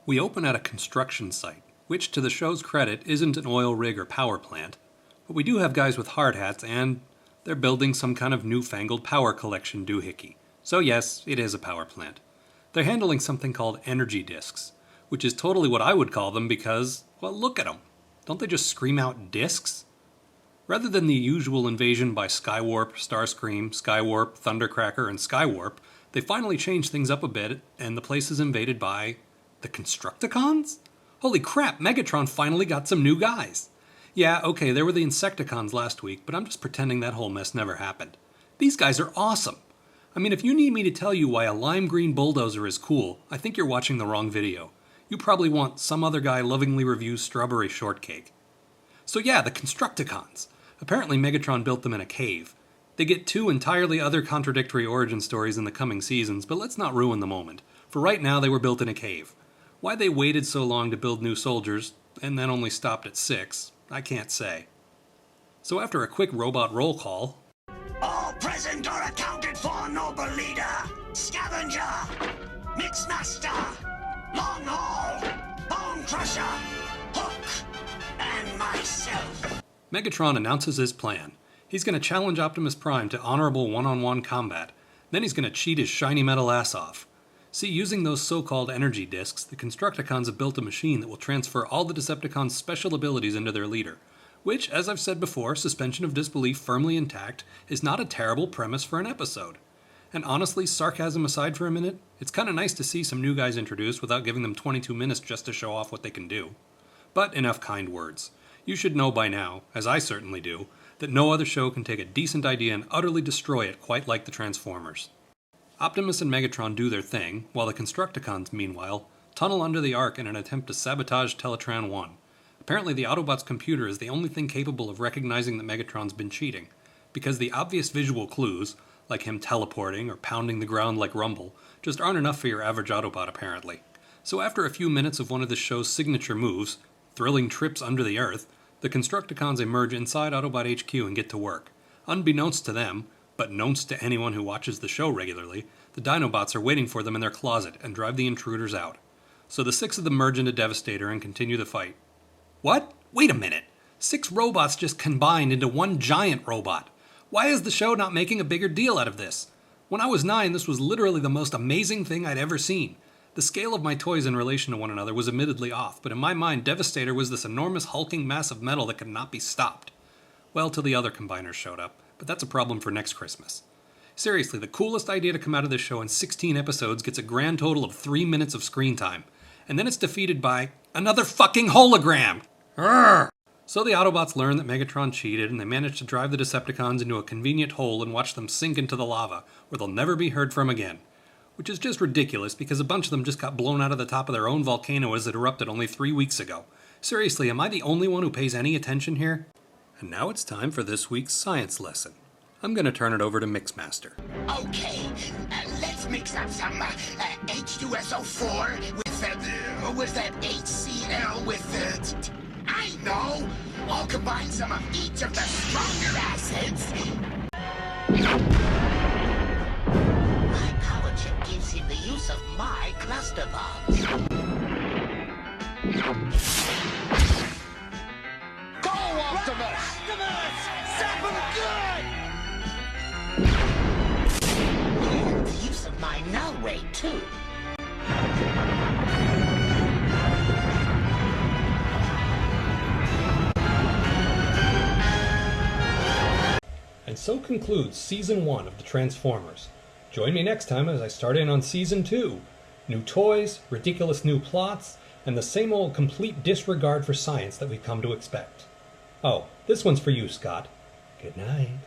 We open at a construction site, which to the show's credit isn't an oil rig or power plant, but we do have guys with hard hats and they're building some kind of newfangled power collection doohickey. So yes, it is a power plant. They're handling something called energy disks, which is totally what I would call them because, well, look at them. Don't they just scream out disks? Rather than the usual invasion by Skywarp, Starscream, Skywarp, Thundercracker, and Skywarp, they finally changed things up a bit and the place is invaded by the Constructicons? Holy crap, Megatron finally got some new guys. Yeah, okay, there were the Insecticons last week, but I'm just pretending that whole mess never happened. These guys are awesome. I mean, if you need me to tell you why a lime green bulldozer is cool, I think you're watching the wrong video. You probably want some other guy lovingly reviews strawberry shortcake. So yeah, the Constructicons. Apparently Megatron built them in a cave. They get two entirely other contradictory origin stories in the coming seasons, but let's not ruin the moment. For right now, they were built in a cave. Why they waited so long to build new soldiers, and then only stopped at 6, I can't say. So after a quick robot roll call... All present are accounted for, noble leader! Scavenger! Mixmaster! Long Haul! Bone Crusher! Hook! And myself! Megatron announces his plan. He's going to challenge Optimus Prime to honorable one-on-one combat. Then he's going to cheat his shiny metal ass off. See, using those so-called energy disks, the Constructicons have built a machine that will transfer all the Decepticons' special abilities into their leader, which, as I've said before, suspension of disbelief firmly intact, is not a terrible premise for an episode. And honestly, sarcasm aside for a minute, it's kinda nice to see some new guys introduced without giving them 22 minutes just to show off what they can do. But enough kind words. You should know by now, as I certainly do, that no other show can take a decent idea and utterly destroy it quite like the Transformers. Optimus and Megatron do their thing, while the Constructicons, meanwhile, tunnel under the Ark in an attempt to sabotage Teletran 1. Apparently the Autobot's computer is the only thing capable of recognizing that Megatron's been cheating, because the obvious visual clues, like him teleporting or pounding the ground like Rumble, just aren't enough for your average Autobot apparently. So after a few minutes of one of the show's signature moves, thrilling trips under the Earth, the Constructicons emerge inside Autobot HQ and get to work. Unbeknownst to them, but knownst to anyone who watches the show regularly, the Dinobots are waiting for them in their closet and drive the intruders out. So the 6 of them merge into Devastator and continue the fight. What? Wait a minute! 6 robots just combined into one giant robot. Why is the show not making a bigger deal out of this? When I was 9, this was literally the most amazing thing I'd ever seen. The scale of my toys in relation to one another was admittedly off, but in my mind, Devastator was this enormous hulking mass of metal that could not be stopped. Well, till the other combiners showed up, but that's a problem for next Christmas. Seriously, the coolest idea to come out of this show in 16 episodes gets a grand total of 3 minutes of screen time, and then it's defeated by another fucking hologram! Urgh! So the Autobots learn that Megatron cheated, and they manage to drive the Decepticons into a convenient hole and watch them sink into the lava, where they'll never be heard from again. Which is just ridiculous, because a bunch of them just got blown out of the top of their own volcano as it erupted only 3 weeks ago. Seriously, am I the only one who pays any attention here? And now it's time for this week's science lesson. I'm going to turn it over to Mixmaster. Okay, let's mix up some H2SO4 with that HCl with I know! I'll combine some of each of the stronger acids! My power chip gives him the use of my cluster bombs. Go, Optimus! Optimus! Zap him good! And the use of my null ray, too. And so concludes Season 1 of the Transformers. Join me next time as I start in on Season 2. New toys, ridiculous new plots, and the same old complete disregard for science that we've come to expect. Oh, this one's for you, Scott. Good night.